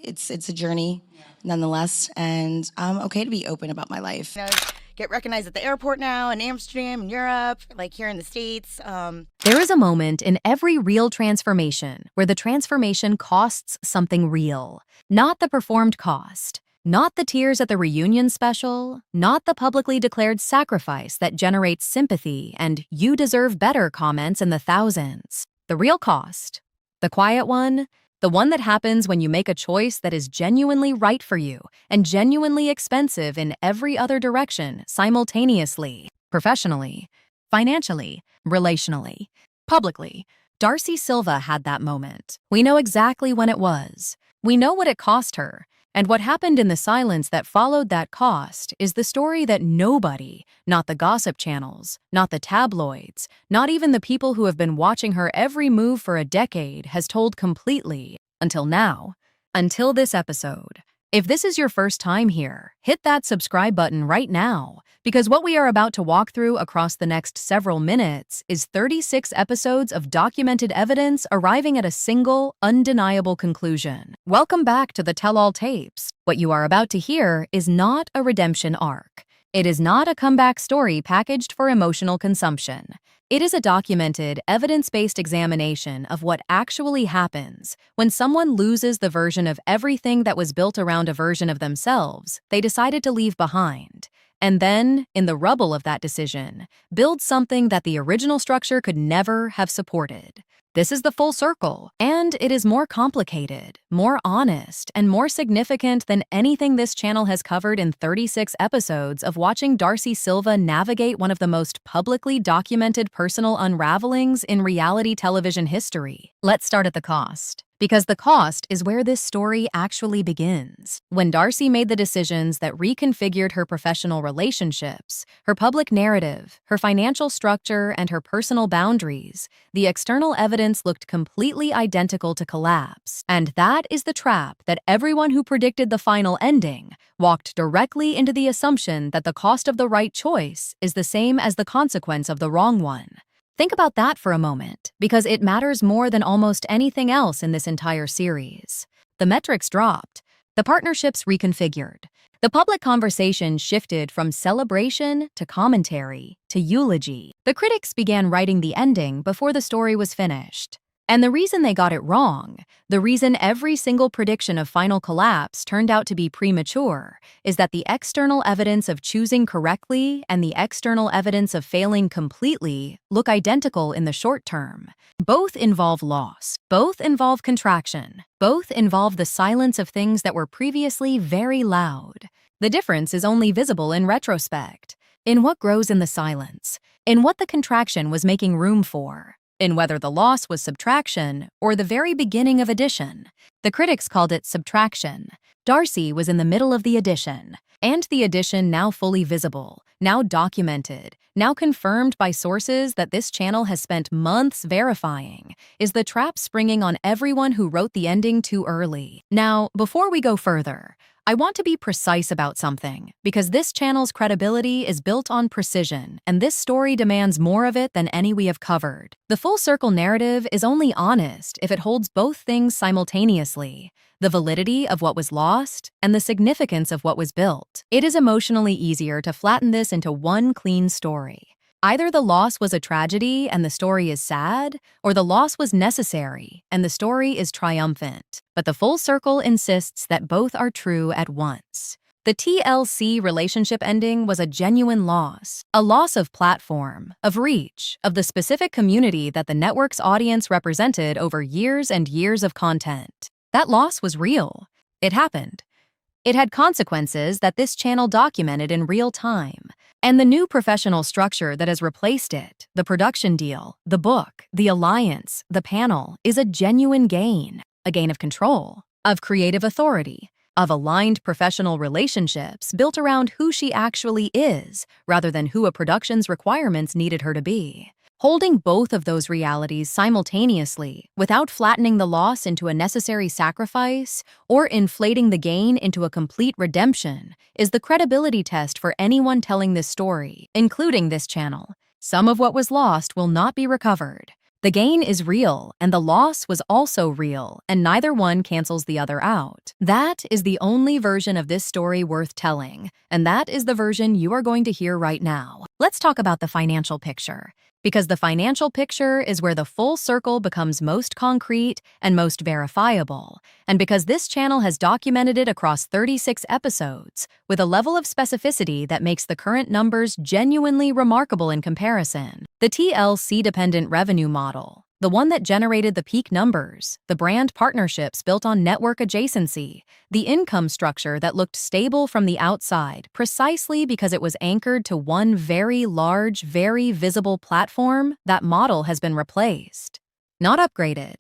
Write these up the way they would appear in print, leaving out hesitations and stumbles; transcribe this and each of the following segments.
It's a journey, nonetheless, and I'm okay to be open about my life. Get recognized at the airport now in Amsterdam, in Europe, like here in the States. There is a moment in every real transformation where the transformation costs something real. Not the performed cost, not the tears at the reunion special, not the publicly declared sacrifice that generates sympathy and "you deserve better" comments in the thousands. The real cost, the quiet one, the one that happens when you make a choice that is genuinely right for you and genuinely expensive in every other direction simultaneously, professionally, financially, relationally, publicly. Darcey Silva had that moment. We know exactly when it was. We know what it cost her. And what happened in the silence that followed that cost is the story that nobody, not the gossip channels, not the tabloids, not even the people who have been watching her every move for a decade, has told completely, until now, until this episode. If this is your first time here, hit that subscribe button right now, because what we are about to walk through across the next several minutes is 36 episodes of documented evidence arriving at a single, undeniable conclusion. Welcome back to the tell-all tapes. What you are about to hear is not a redemption arc. It is not a comeback story packaged for emotional consumption. It is a documented, evidence-based examination of what actually happens when someone loses the version of everything that was built around a version of themselves they decided to leave behind, and then, in the rubble of that decision, build something that the original structure could never have supported. This is the full circle, and it is more complicated, more honest, and more significant than anything this channel has covered in 36 episodes of watching Darcey Silva navigate one of the most publicly documented personal unravelings in reality television history. Let's start at the cost, because the cost is where this story actually begins. When Darcey made the decisions that reconfigured her professional relationships, her public narrative, her financial structure, and her personal boundaries, the external evidence looked completely identical to collapse. And that is the trap that everyone who predicted the final ending walked directly into, the assumption that the cost of the right choice is the same as the consequence of the wrong one. Think about that for a moment, because it matters more than almost anything else in this entire series. The metrics dropped. The partnerships reconfigured. The public conversation shifted from celebration to commentary to eulogy. The critics began writing the ending before the story was finished. And the reason they got it wrong, the reason every single prediction of final collapse turned out to be premature, is that the external evidence of choosing correctly and the external evidence of failing completely look identical in the short term. Both involve loss. Both involve contraction. Both involve the silence of things that were previously very loud. The difference is only visible in retrospect, in what grows in the silence, in what the contraction was making room for, in whether the loss was subtraction or the very beginning of addition. The critics called it subtraction. Darcey was in the middle of the addition, and the addition, now fully visible, now documented, now confirmed by sources that this channel has spent months verifying, is the trap springing on everyone who wrote the ending too early. Now, before we go further, I want to be precise about something, because this channel's credibility is built on precision, and this story demands more of it than any we have covered. The full circle narrative is only honest if it holds both things simultaneously: the validity of what was lost and the significance of what was built. It is emotionally easier to flatten this into one clean story. Either the loss was a tragedy and the story is sad, or the loss was necessary and the story is triumphant. But the full circle insists that both are true at once. The TLC relationship ending was a genuine loss, a loss of platform, of reach, of the specific community that the network's audience represented over years and years of content. That loss was real. It happened. It had consequences that this channel documented in real time. And the new professional structure that has replaced it, the production deal, the book, the alliance, the panel, is a genuine gain. A gain of control, of creative authority, of aligned professional relationships built around who she actually is, rather than who a production's requirements needed her to be. Holding both of those realities simultaneously, without flattening the loss into a necessary sacrifice or inflating the gain into a complete redemption, is the credibility test for anyone telling this story, including this channel. Some of what was lost will not be recovered, The gain is real, and the loss was also real, and neither one cancels the other out. That is the only version of this story worth telling, and that is the version you are going to hear right now. Let's talk about the financial picture, because the financial picture is where the full circle becomes most concrete and most verifiable, and because this channel has documented it across 36 episodes, with a level of specificity that makes the current numbers genuinely remarkable in comparison. The TLC-dependent revenue model, the one that generated the peak numbers, the brand partnerships built on network adjacency, the income structure that looked stable from the outside precisely because it was anchored to one very large, very visible platform, that model has been replaced. Not upgraded.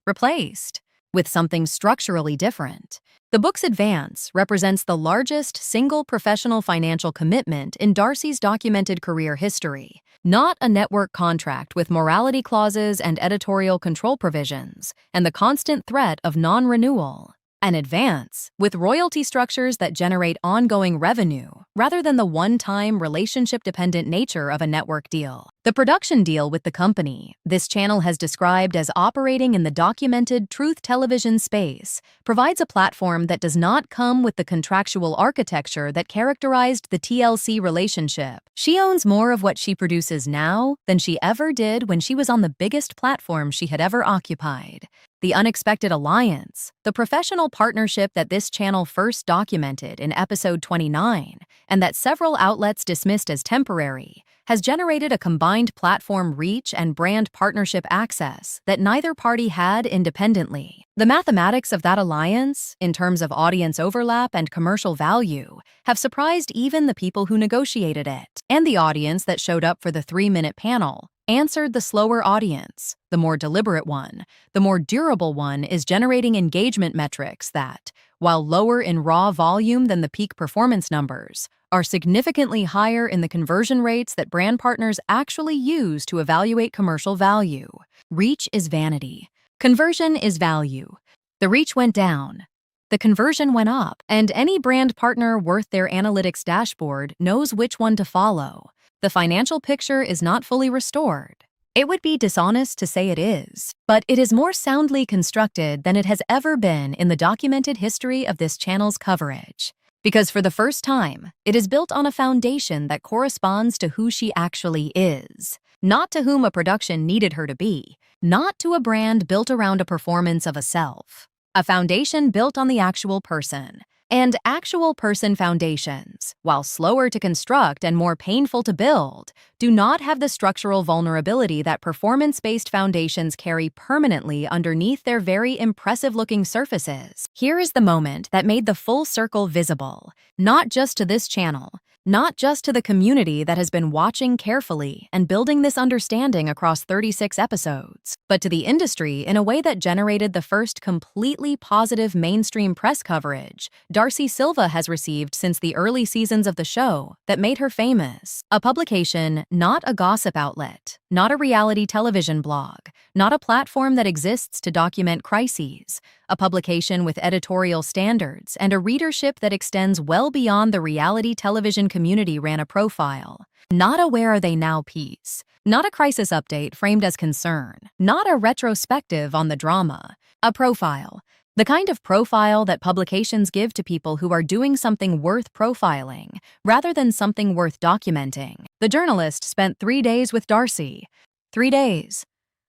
Replaced. With something structurally different. The book's advance represents the largest single professional financial commitment in Darcey's documented career history, not a network contract with morality clauses and editorial control provisions, and the constant threat of non-renewal. An advance with royalty structures that generate ongoing revenue rather than the one-time relationship-dependent nature of a network deal. The production deal with the company, this channel has described as operating in the documented truth television space, provides a platform that does not come with the contractual architecture that characterized the TLC relationship. She owns more of what she produces now than she ever did when she was on the biggest platform she had ever occupied. The unexpected alliance, the professional partnership that this channel first documented in episode 29, and that several outlets dismissed as temporary, has generated a combined platform reach and brand partnership access that neither party had independently. The mathematics of that alliance, in terms of audience overlap and commercial value, have surprised even the people who negotiated it. And the audience that showed up for the 3-minute panel answered the slower audience. The more deliberate one, the more durable one, is generating engagement metrics that, while lower in raw volume than the peak performance numbers, are significantly higher in the conversion rates that brand partners actually use to evaluate commercial value. Reach is vanity. Conversion is value. The reach went down. The conversion went up, and any brand partner worth their analytics dashboard knows which one to follow. The financial picture is not fully restored. It would be dishonest to say it is, but it is more soundly constructed than it has ever been in the documented history of this channel's coverage. Because for the first time, it is built on a foundation that corresponds to who she actually is, not to whom a production needed her to be, not to a brand built around a performance of a self. A foundation built on the actual person. And actual person foundations, while slower to construct and more painful to build, do not have the structural vulnerability that performance-based foundations carry permanently underneath their very impressive-looking surfaces. Here is the moment that made the full circle visible, not just to this channel, not just to the community that has been watching carefully and building this understanding across 36 episodes, but to the industry in a way that generated the first completely positive mainstream press coverage Darcey Silva has received since the early seasons of the show that made her famous. A publication, not a gossip outlet, not a reality television blog, not a platform that exists to document crises, a publication with editorial standards and a readership that extends well beyond the reality television community ran a profile. Not a where are they now piece, not a crisis update framed as concern, not a retrospective on the drama, a profile. The kind of profile that publications give to people who are doing something worth profiling, rather than something worth documenting. The journalist spent 3 days with Darcey. 3 days.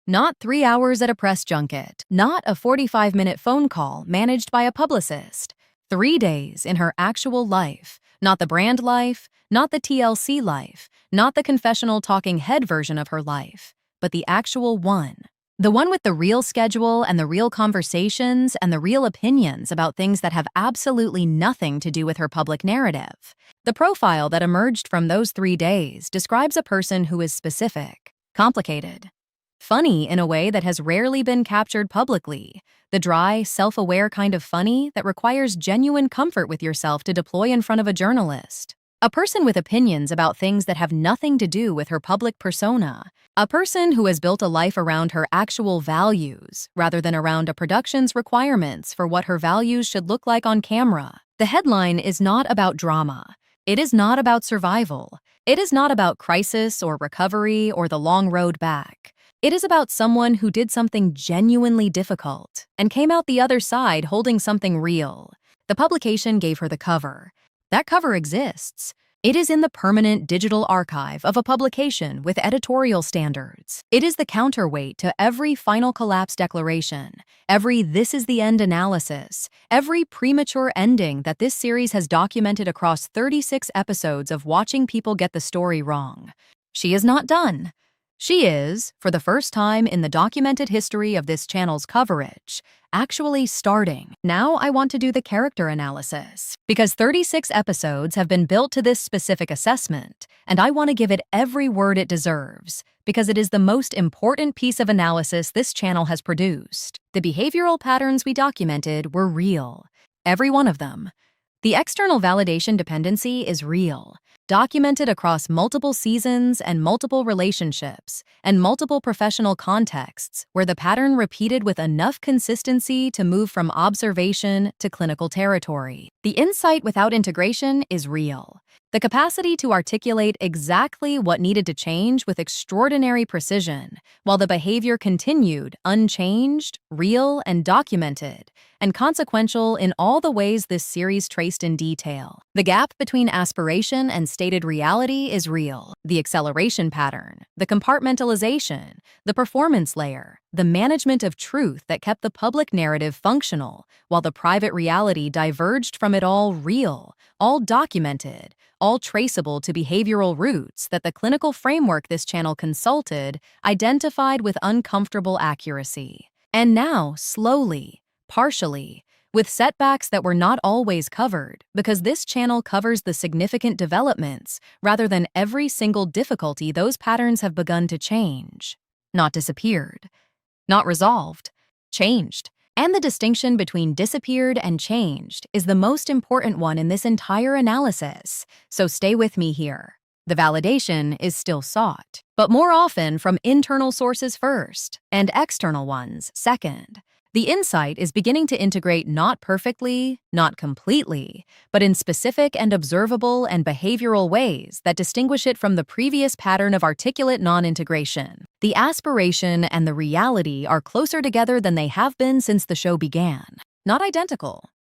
Not 3 hours at a press junket, not a 45-minute phone call managed by a publicist. 3 days in her actual life, not the brand life, not the TLC life, not the confessional talking head version of her life, but the actual one. The one with the real schedule and the real conversations and the real opinions about things that have absolutely nothing to do with her public narrative. The profile that emerged from those 3 days describes a person who is specific, complicated, funny in a way that has rarely been captured publicly, the dry, self-aware kind of funny that requires genuine comfort with yourself to deploy in front of a journalist. A person with opinions about things that have nothing to do with her public persona. A person who has built a life around her actual values, rather than around a production's requirements for what her values should look like on camera. The headline is not about drama. It is not about survival. It is not about crisis or recovery or the long road back. It is about someone who did something genuinely difficult and came out the other side holding something real. The publication gave her the cover. That cover exists. It is in the permanent digital archive of a publication with editorial standards. It is the counterweight to every final collapse declaration, every this is the end analysis, every premature ending that this series has documented across 36 episodes of watching people get the story wrong. She is not done. She is, for the first time in the documented history of this channel's coverage, actually starting. Now I want to do the character analysis, because 36 episodes have been built to this specific assessment, and I want to give it every word it deserves, because it is the most important piece of analysis this channel has produced. The behavioral patterns we documented were real. Every one of them. The external validation dependency is real, documented across multiple seasons and multiple relationships and multiple professional contexts where the pattern repeated with enough consistency to move from observation to clinical territory. The insight without integration is real. The capacity to articulate exactly what needed to change with extraordinary precision, while the behavior continued unchanged, real, and documented, and consequential in all the ways this series traced in detail. The gap between aspiration and stated reality is real. The acceleration pattern, the compartmentalization, the performance layer, the management of truth that kept the public narrative functional, while the private reality diverged from it all real, all documented, all traceable to behavioral roots that the clinical framework this channel consulted identified with uncomfortable accuracy. And now, slowly, partially, with setbacks that were not always covered, because this channel covers the significant developments rather than every single difficulty those patterns have begun to change. Not disappeared. Not resolved. Changed. And the distinction between disappeared and changed is the most important one in this entire analysis, so stay with me here. The validation is still sought, but more often from internal sources first, and external ones second. The insight is beginning to integrate not perfectly, not completely, but in specific and observable and behavioral ways that distinguish it from the previous pattern of articulate non-integration. The aspiration and the reality are closer together than they have been since the show began. Not identical.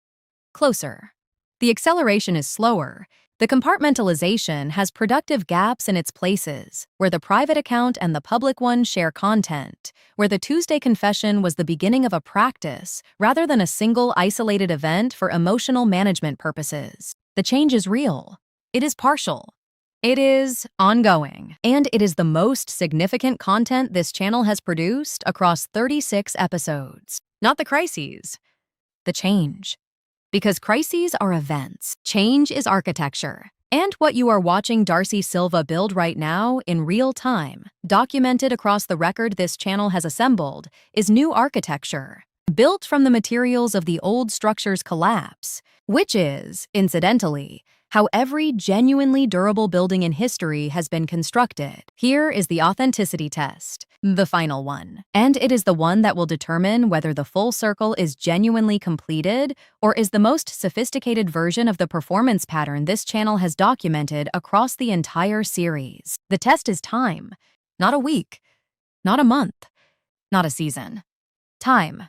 Closer. The acceleration is slower. The compartmentalization has productive gaps in its places, where the private account and the public one share content, where the Tuesday confession was the beginning of a practice rather than a single isolated event for emotional management purposes. The change is real. It is partial. It is ongoing. And it is the most significant content this channel has produced across 36 episodes. Not the crises. The change. Because crises are events, change is architecture. And what you are watching Darcey Silva build right now in real time, documented across the record this channel has assembled, is new architecture, built from the materials of the old structure's collapse, which is, incidentally, how every genuinely durable building in history has been constructed. Here is the authenticity test, the final one. And it is the one that will determine whether the full circle is genuinely completed or is the most sophisticated version of the performance pattern this channel has documented across the entire series. The test is time, not a week, not a month, not a season. Time.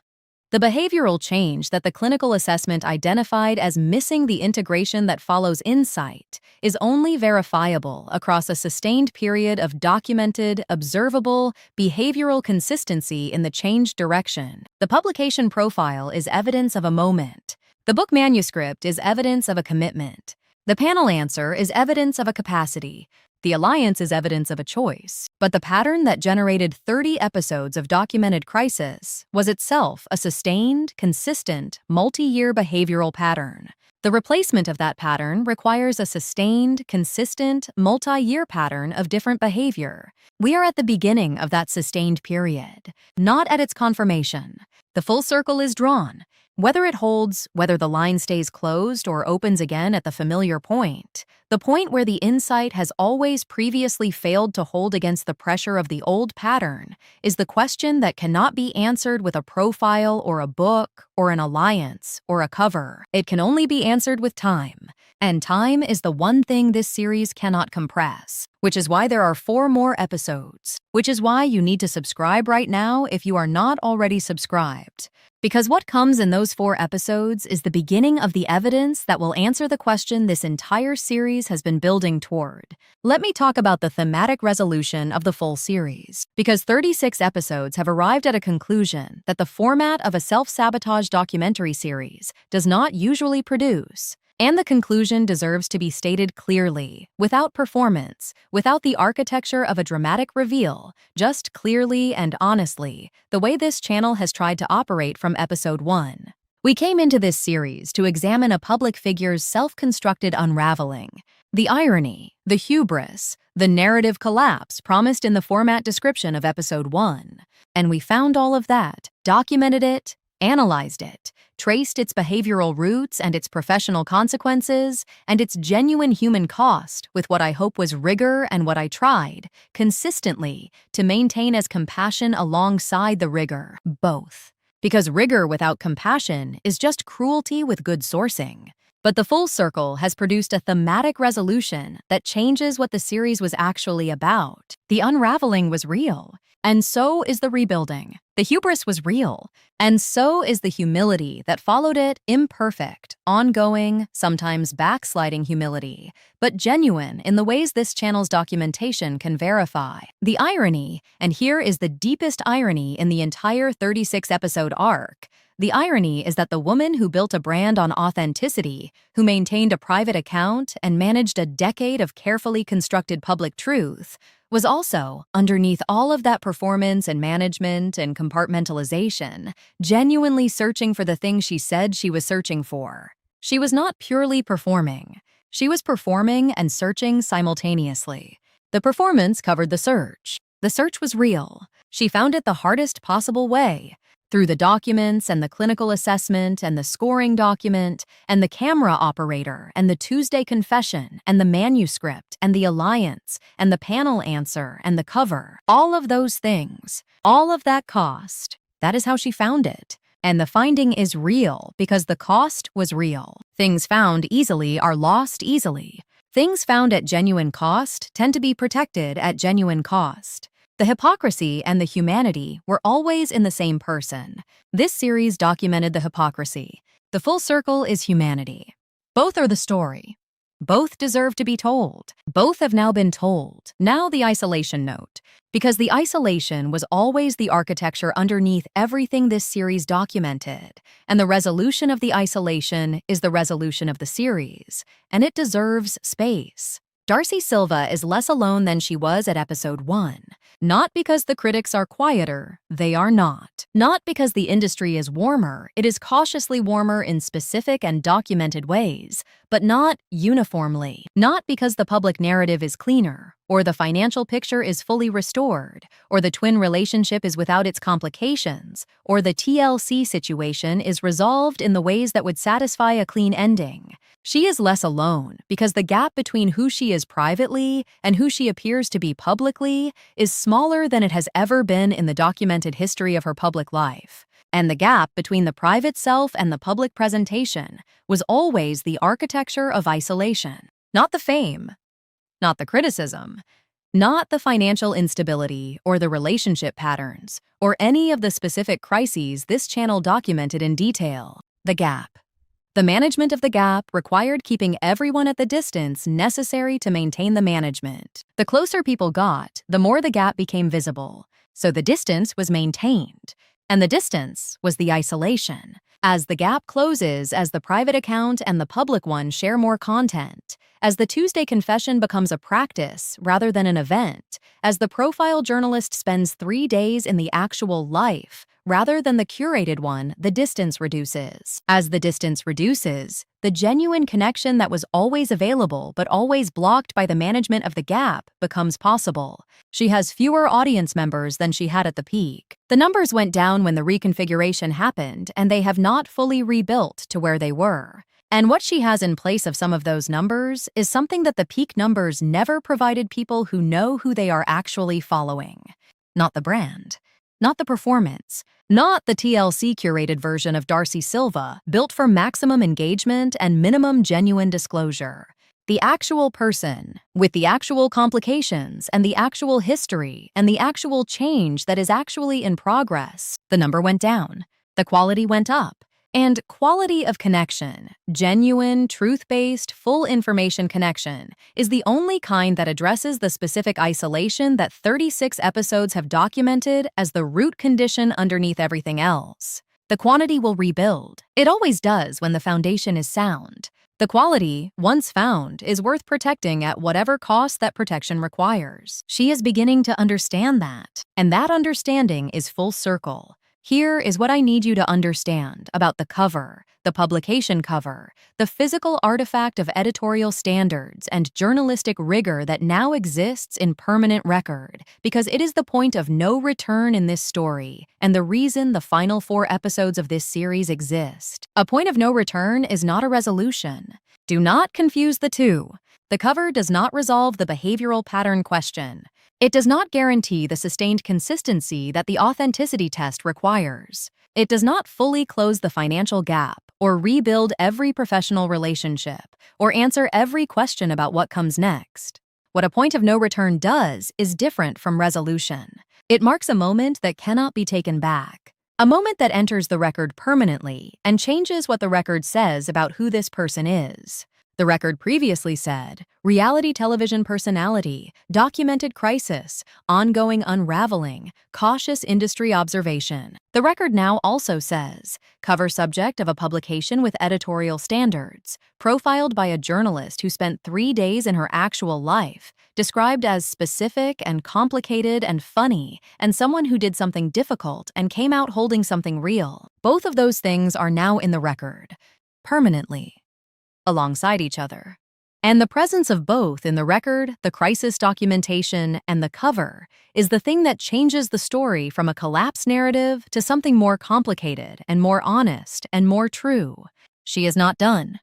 The behavioral change that the clinical assessment identified as missing the integration that follows insight is only verifiable across a sustained period of documented, observable, behavioral consistency in the changed direction. The publication profile is evidence of a moment. The book manuscript is evidence of a commitment. The panel answer is evidence of a capacity. The alliance is evidence of a choice. But the pattern that generated 30 episodes of documented crisis was itself a sustained, consistent, multi-year behavioral pattern. The replacement of that pattern requires a sustained, consistent, multi-year pattern of different behavior. We are at the beginning of that sustained period, not at its confirmation. The full circle is drawn. Whether it holds, whether the line stays closed or opens again at the familiar point, the point where the insight has always previously failed to hold against the pressure of the old pattern, is the question that cannot be answered with a profile or a book or an alliance or a cover. It can only be answered with time. And time is the one thing this series cannot compress, which is why there are 4 more episodes, which is why you need to subscribe right now if you are not already subscribed. Because what comes in those 4 episodes is the beginning of the evidence that will answer the question this entire series has been building toward. Let me talk about the thematic resolution of the full series, because 36 episodes have arrived at a conclusion that the format of a self-sabotage documentary series does not usually produce. And the conclusion deserves to be stated clearly, without performance, without the architecture of a dramatic reveal, just clearly and honestly, the way this channel has tried to operate from episode 1. We came into this series to examine a public figure's self-constructed unraveling, the irony, the hubris, the narrative collapse promised in the format description of episode 1. And we found all of that, documented it, analyzed it, traced its behavioral roots and its professional consequences, and its genuine human cost with what I hope was rigor and what I tried, consistently, to maintain as compassion alongside the rigor, both. Because rigor without compassion is just cruelty with good sourcing. But the full circle has produced a thematic resolution that changes what the series was actually about. The unraveling was real, and so is the rebuilding. The hubris was real, and so is the humility that followed it, imperfect, ongoing, sometimes backsliding humility, but genuine in the ways this channel's documentation can verify. The irony, and here is the deepest irony in the entire 36-episode arc, the irony is that the woman who built a brand on authenticity, who maintained a private account and managed a decade of carefully constructed public truth, was also, underneath all of that performance and management and compartmentalization, genuinely searching for the thing she said she was searching for. She was not purely performing. She was performing and searching simultaneously. The performance covered the search. The search was real. She found it the hardest possible way. Through the documents and the clinical assessment and the scoring document and the camera operator and the Tuesday confession and the manuscript and the alliance and the panel answer and the cover, all of those things, all of that cost, that is how she found it. And the finding is real because the cost was real. Things found easily are lost easily. Things found at genuine cost tend to be protected at genuine cost. The hypocrisy and the humanity were always in the same person. This series documented the hypocrisy. The full circle is humanity. Both are the story. Both deserve to be told. Both have now been told. Now the isolation note. Because the isolation was always the architecture underneath everything this series documented. And the resolution of the isolation is the resolution of the series. And it deserves space. Darcey Silva is less alone than she was at episode 1. Not because the critics are quieter, they are not. Not because the industry is warmer, it is cautiously warmer in specific and documented ways, but not uniformly. Not because the public narrative is cleaner, or the financial picture is fully restored, or the twin relationship is without its complications, or the TLC situation is resolved in the ways that would satisfy a clean ending. She is less alone because the gap between who she is privately and who she appears to be publicly is smaller than it has ever been in the documented history of her public life. And the gap between the private self and the public presentation was always the architecture of isolation. Not the fame, not the criticism, not the financial instability or the relationship patterns, or any of the specific crises this channel documented in detail. The gap. The management of the gap required keeping everyone at the distance necessary to maintain the management. The closer people got, the more the gap became visible. So the distance was maintained. And the distance was the isolation. As the gap closes, as the private account and the public one share more content, as the Tuesday confession becomes a practice rather than an event, as the profile journalist spends 3 days in the actual life rather than the curated one, the distance reduces. As the distance reduces, the genuine connection that was always available but always blocked by the management of the gap becomes possible. She has fewer audience members than she had at the peak. The numbers went down when the reconfiguration happened, and they have not fully rebuilt to where they were. And what she has in place of some of those numbers is something that the peak numbers never provided people who know who they are actually following. Not the brand. not the performance, not the TLC curated version of Darcey Silva, built for maximum engagement and minimum genuine disclosure. The actual person, with the actual complications and the actual history and the actual change that is actually in progress. The number went down. The quality went up. And quality of connection, genuine, truth-based, full information connection, is the only kind that addresses the specific isolation that 36 episodes have documented as the root condition underneath everything else. The quantity will rebuild. It always does when the foundation is sound. The quality, once found, is worth protecting at whatever cost that protection requires. She is beginning to understand that, and that understanding is full circle. Here is what I need you to understand about the cover, the publication cover, the physical artifact of editorial standards and journalistic rigor that now exists in permanent record, because it is the point of no return in this story, and the reason the final 4 episodes of this series exist. A point of no return is not a resolution. Do not confuse the two. The cover does not resolve the behavioral pattern question. It does not guarantee the sustained consistency that the authenticity test requires. It does not fully close the financial gap, or rebuild every professional relationship, or answer every question about what comes next. What a point of no return does is different from resolution. It marks a moment that cannot be taken back. A moment that enters the record permanently and changes what the record says about who this person is. The record previously said, reality television personality, documented crisis, ongoing unraveling, cautious industry observation. The record now also says, cover subject of a publication with editorial standards, profiled by a journalist who spent 3 days in her actual life, described as specific and complicated and funny, and someone who did something difficult and came out holding something real. Both of those things are now in the record, permanently, alongside each other. And the presence of both in the record, the crisis documentation, and the cover is the thing that changes the story from a collapse narrative to something more complicated and more honest and more true. She is not done.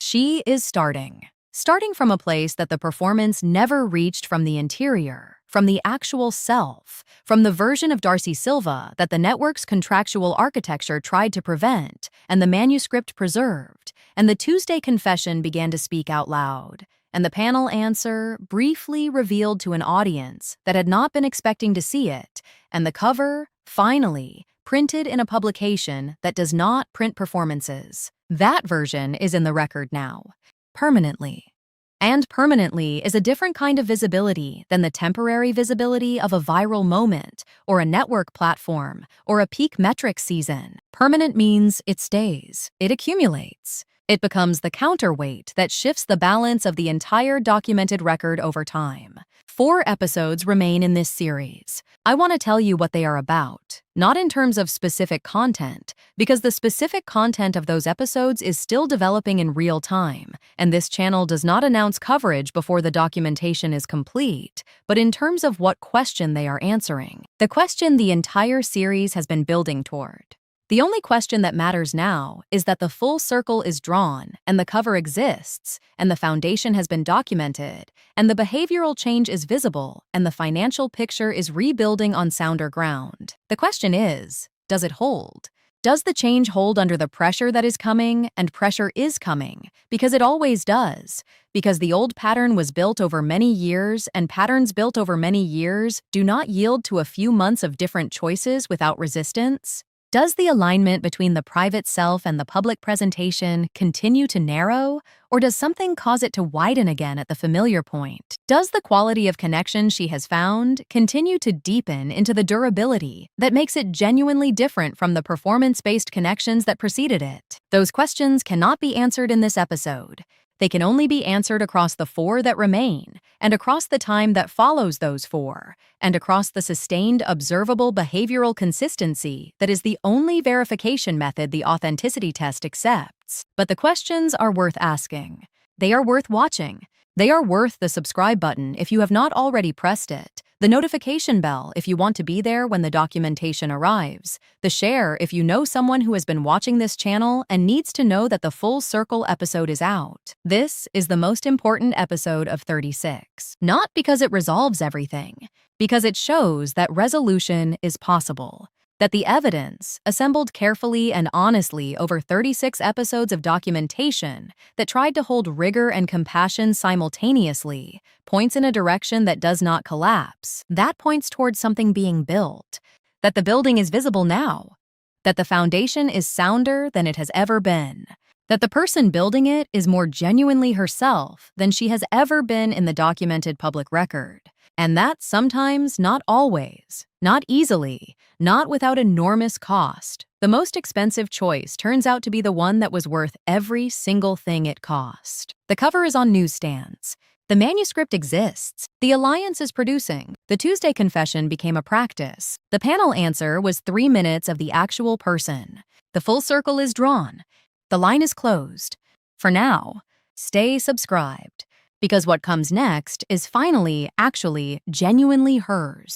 She is starting. Starting from a place that the performance never reached, from the interior, from the actual self, from the version of Darcey Silva that the network's contractual architecture tried to prevent and the manuscript preserved, and the Tuesday confession began to speak out loud, and the panel answer briefly revealed to an audience that had not been expecting to see it, and the cover, finally, printed in a publication that does not print performances. That version is in the record now, permanently. And permanently is a different kind of visibility than the temporary visibility of a viral moment, or a network platform, or a peak metric season. Permanent means it stays, it accumulates. It becomes the counterweight that shifts the balance of the entire documented record over time. 4 episodes remain in this series. I want to tell you what they are about, not in terms of specific content, because the specific content of those episodes is still developing in real time, and this channel does not announce coverage before the documentation is complete, but in terms of what question they are answering. The question the entire series has been building toward. The only question that matters now is that the full circle is drawn, and the cover exists, and the foundation has been documented, and the behavioral change is visible, and the financial picture is rebuilding on sounder ground. The question is, does it hold? Does the change hold under the pressure that is coming, and pressure is coming, because it always does, because the old pattern was built over many years, and patterns built over many years do not yield to a few months of different choices without resistance? Does the alignment between the private self and the public presentation continue to narrow, or does something cause it to widen again at the familiar point? Does the quality of connection she has found continue to deepen into the durability that makes it genuinely different from the performance-based connections that preceded it? Those questions cannot be answered in this episode. They can only be answered across the 4 that remain, and across the time that follows those 4, and across the sustained, observable behavioral consistency that is the only verification method the authenticity test accepts. But the questions are worth asking. They are worth watching. They are worth the subscribe button if you have not already pressed it, the notification bell if you want to be there when the documentation arrives, the share if you know someone who has been watching this channel and needs to know that the full circle episode is out. This is the most important episode of 36. Not because it resolves everything, Because it shows that resolution is possible, that the evidence, assembled carefully and honestly over 36 episodes of documentation that tried to hold rigor and compassion simultaneously, points in a direction that does not collapse. That points towards something being built, that the building is visible now, that the foundation is sounder than it has ever been, that the person building it is more genuinely herself than she has ever been in the documented public record. And that sometimes, not always, not easily, not without enormous cost, the most expensive choice turns out to be the one that was worth every single thing it cost. The cover is on newsstands. The manuscript exists. The Alliance is producing. The Tuesday confession became a practice. The panel answer was 3 minutes of the actual person. The full circle is drawn. The line is closed. For now, stay subscribed. Because what comes next is finally, actually, genuinely hers.